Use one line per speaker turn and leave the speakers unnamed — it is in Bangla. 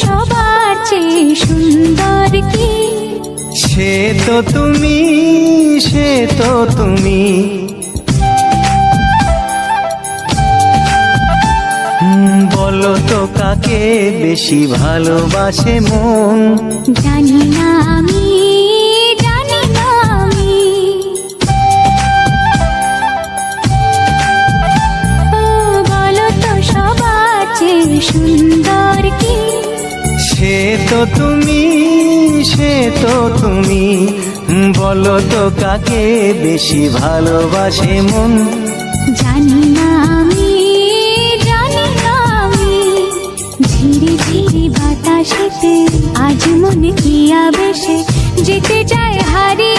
সবার চেয়ে সুন্দর কি?
সে তো তুমি, সে তো তুমি। বলো তো কাকে বেশি ভালোবাসে মন?
জানি না আমি, জানি না আমি। ও বলো তো সবার চেয়ে সুন্দর কি?
সে তো তুমি, সে তো তুমি। বলো তো কাকে বেশি ভালোবাসে মন?
জানি না আমি, জানি না আমি। ঝিরি ঝিরি বাতাসেতে আজ মনে কি আবেশে যেতে চায় হারিয়ে